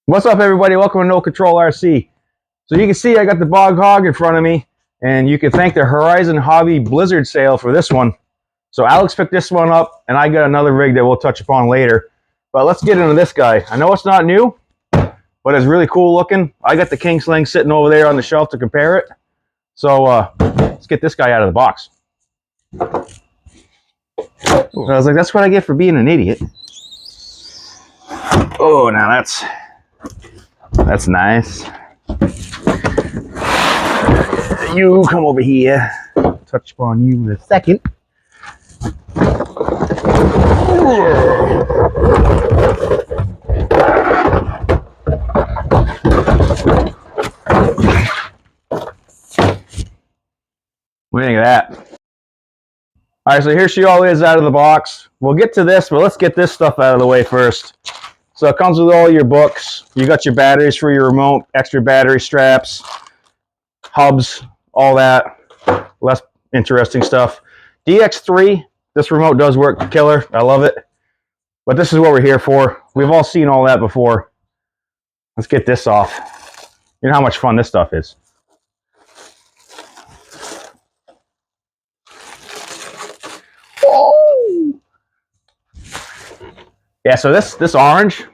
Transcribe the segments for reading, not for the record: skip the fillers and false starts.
What's up, everybody? Welcome to No Control RC. So you can see I got the Bog Hog in front of me, and you can thank the Horizon Hobby Blizzard sale for this one. So Alex picked this one up, and I got another rig that we'll touch upon later. But let's get into this guy. I know it's not new, but it's really cool looking. I got the King Sling sitting over there on the shelf to compare it. So let's get this guy out of the box. I was like, that's what I get for being an idiot. Oh, now that's nice. You come over here. Touch upon you in a second. What do you think of that? All right, so here she all is out of the box. We'll get to this, but let's get this stuff out of the way first. So it comes with all your books. You got your batteries for your remote, extra battery straps, hubs, all that. Less interesting stuff. DX3, this remote does work killer. I love it. But this is what we're here for. We've all seen all that before. Let's get this off. You know how much fun this stuff is. Oh! Yeah, so this orange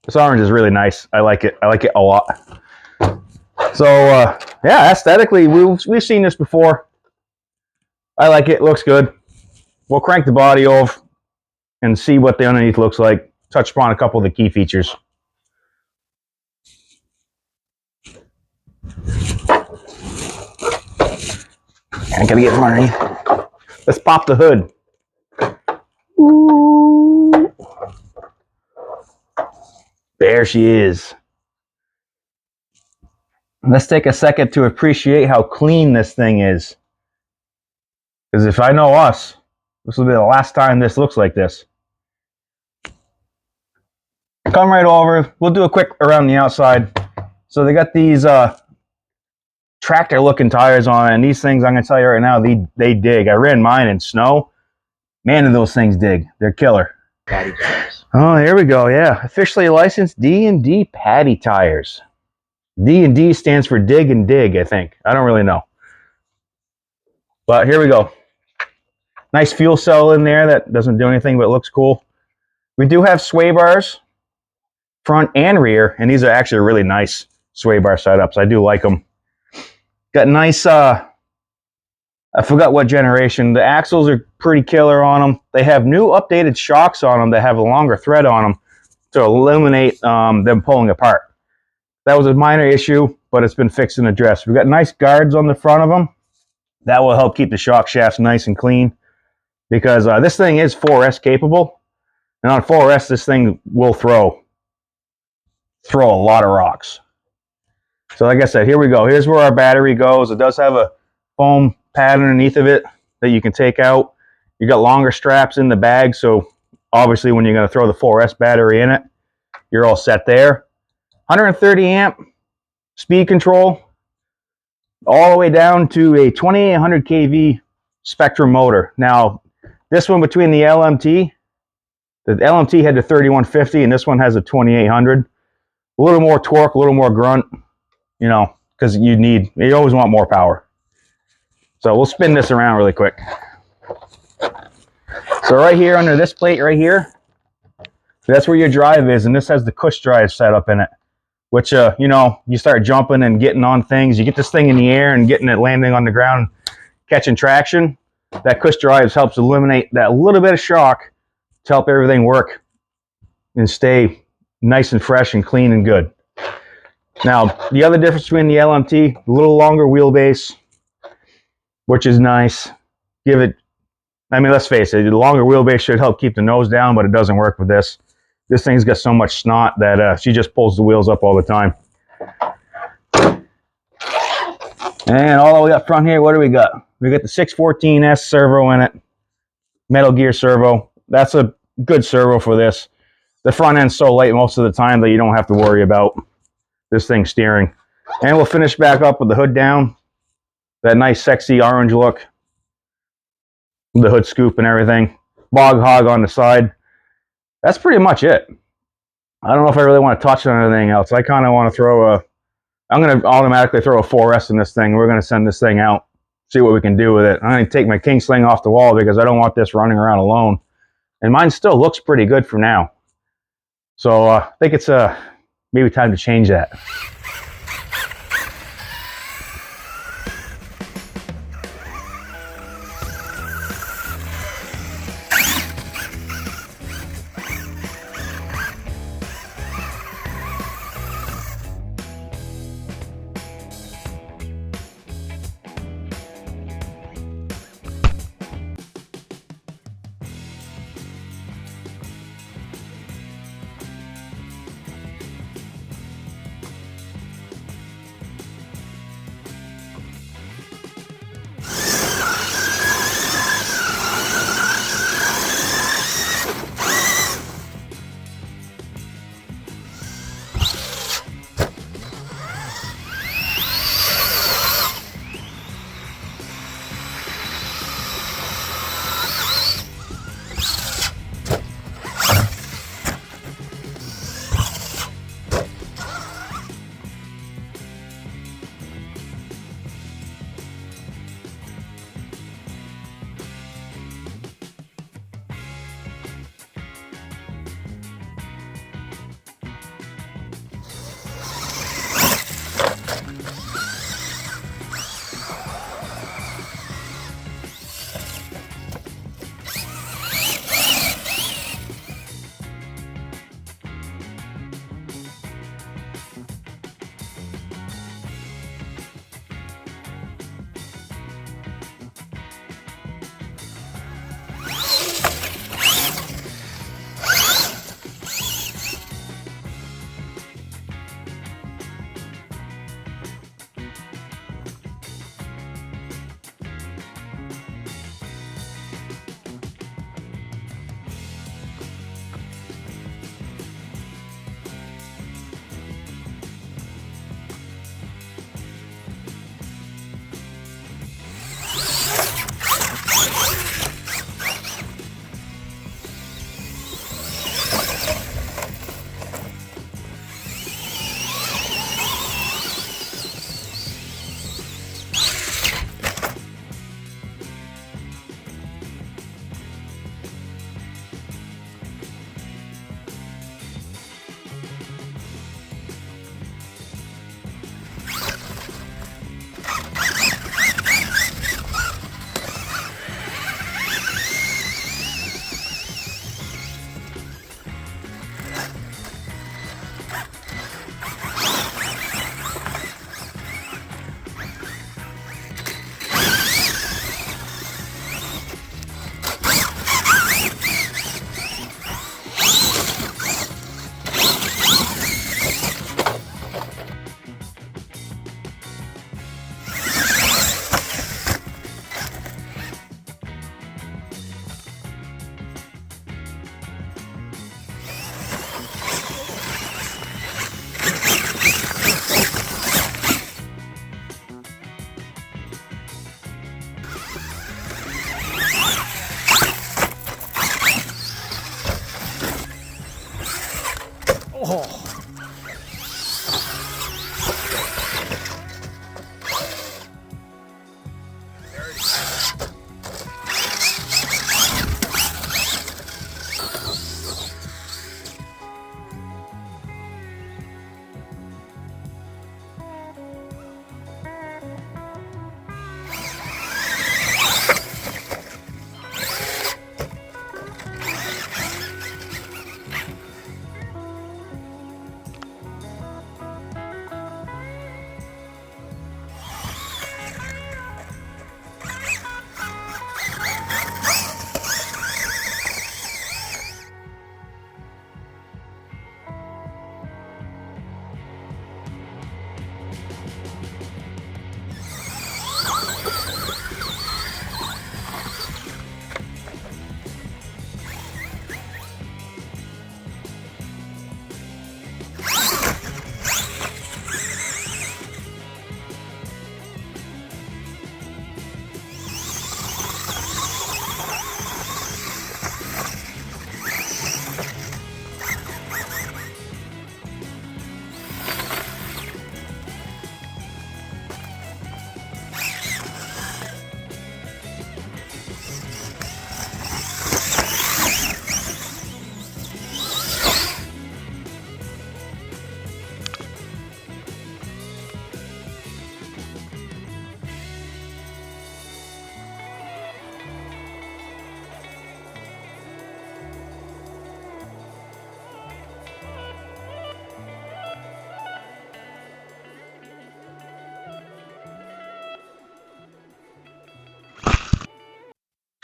is really nice. I like it. I like it a lot. So yeah, aesthetically, we've seen this before. I like it. Looks good. We'll crank the body off and see what the underneath looks like. Touch upon a couple of the key features. I gotta get from underneath. Let's pop the hood. Ooh. There she is. Let's take a second to appreciate how clean this thing is. Because if I know us, this will be the last time this looks like this. Come right over. We'll do a quick around the outside. So they got these tractor looking tires on it, and these things, I'm going to tell you right now, they dig. I ran mine in snow. Man, do those things dig. They're killer. Paddy tires. Oh, here we go. Yeah, officially licensed D&D Paddy tires. D&D stands for dig and dig, I think. I don't really know. But here we go. Nice fuel cell in there that doesn't do anything but looks cool. We do have sway bars, front and rear, and these are actually really nice sway bar setups. I do like them. Got nice, I forgot what generation. The axles are pretty killer on them. They have new updated shocks on them that have a longer thread on them to eliminate them pulling apart. That was a minor issue, but it's been fixed and addressed. We've got nice guards on the front of them. That will help keep the shock shafts nice and clean, because this thing is 4S capable. And on 4S, this thing will throw a lot of rocks. So like I said, here we go. Here's where our battery goes. It does have a foam pad underneath of it that you can take out. You got longer straps in the bag, so obviously when you're going to throw the 4S battery in it, you're all set there. 130 amp speed control, all the way down to a 2800 kV Spectrum motor. Now, this one between the LMT had the 3150, and this one has a 2800. A little more torque, a little more grunt, you know, because you always want more power. So we'll spin this around really quick. So right here under this plate right here, that's where your drive is, and this has the cush drive set up in it, which, you know, you start jumping and getting on things. You get this thing in the air and getting it landing on the ground, catching traction. That cush drive helps eliminate that little bit of shock to help everything work and stay nice and fresh and clean and good. Now, the other difference between the LMT, a little longer wheelbase, which is nice. I mean, let's face it, the longer wheelbase should help keep the nose down, but it doesn't work with this. This thing's got so much snot that she just pulls the wheels up all the time. And all the way up front here, what do we got? We got the 614S servo in it. Metal Gear servo. That's a good servo for this. The front end's so light most of the time that you don't have to worry about this thing steering. And we'll finish back up with the hood down. That nice sexy orange look. The hood scoop and everything. Bog Hog on the side. That's pretty much it. I don't know if I really want to touch on anything else. I kind of want to throw a, I'm going to automatically throw a 4S in this thing. We're going to send this thing out, see what we can do with it. I'm going to take my king sling off the wall because I don't want this running around alone. And mine still looks pretty good for now. So I think it's maybe time to change that.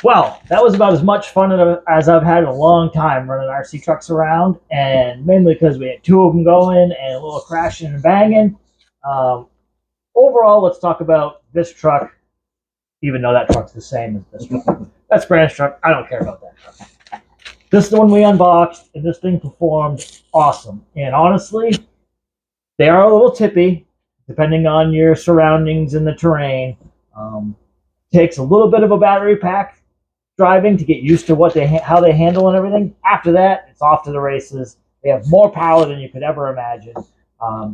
Well, that was about as much fun as I've had in a long time running RC trucks around, and mainly because we had two of them going and a little crashing and banging. Um, Overall, let's talk about this truck, even though that truck's the same as this truck. That's Brandon's truck. I don't care about that truck. This is the one we unboxed, and this thing performed awesome. And honestly, they are a little tippy, depending on your surroundings and the terrain. Takes a little bit of a battery pack driving to get used to how they handle and everything. After that, it's off to the races. They have more power than you could ever imagine.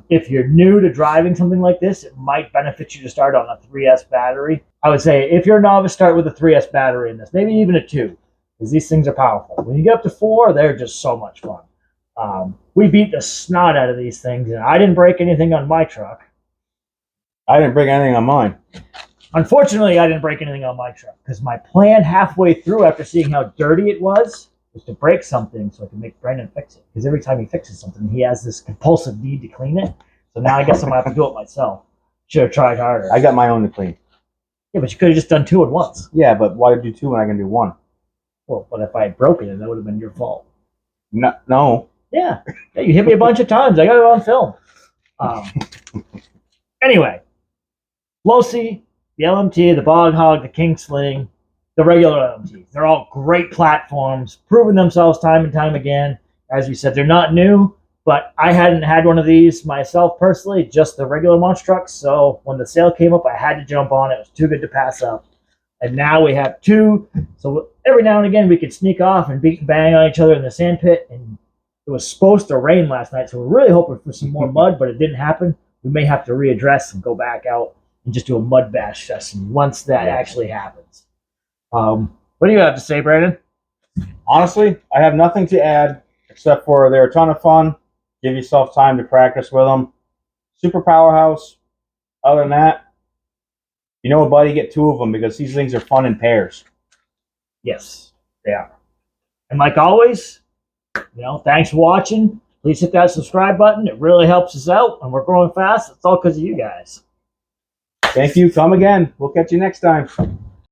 If you're new to driving something like this, it might benefit you to start on a 3S battery. I would say if you're a novice, start with a 3S battery in this, maybe even a 2, because these things are powerful. When you get up to 4, they're just so much fun. We beat the snot out of these things, and I didn't break anything on my truck. I didn't break anything on mine. Unfortunately, I didn't break anything on my truck because my plan halfway through, after seeing how dirty it was to break something so I could make Brandon fix it. Because every time he fixes something, he has this compulsive need to clean it. So now I guess I'm going to have to do it myself. Should have tried harder. I got my own to clean. Yeah, but you could have just done 2 at once. Yeah, but why do 2 when I can do 1? Well, but if I had broken it, that would have been your fault. No. Yeah, you hit me a bunch of times. I got it on film. Anyway, Losi, the LMT, the Bog Hog, the King Sling, the regular LMTs. They're all great platforms, proving themselves time and time again. As we said, they're not new, but I hadn't had one of these myself personally, just the regular monster trucks. So when the sale came up, I had to jump on it. It was too good to pass up. And now we have 2. So every now and again, we could sneak off and beat and bang on each other in the sand pit. And it was supposed to rain last night, so we're really hoping for some more mud, but it didn't happen. We may have to readdress and go back out and just do a mud bash session once that actually happens. What do you have to say, Brandon? Honestly, I have nothing to add except for they're a ton of fun. Give yourself time to practice with them. Super powerhouse. Other than that, you know what, buddy? Get 2 of them because these things are fun in pairs. Yes, they are. And like always, thanks for watching. Please hit that subscribe button. It really helps us out, and we're growing fast. It's all because of you guys. Thank you. Come again. We'll catch you next time.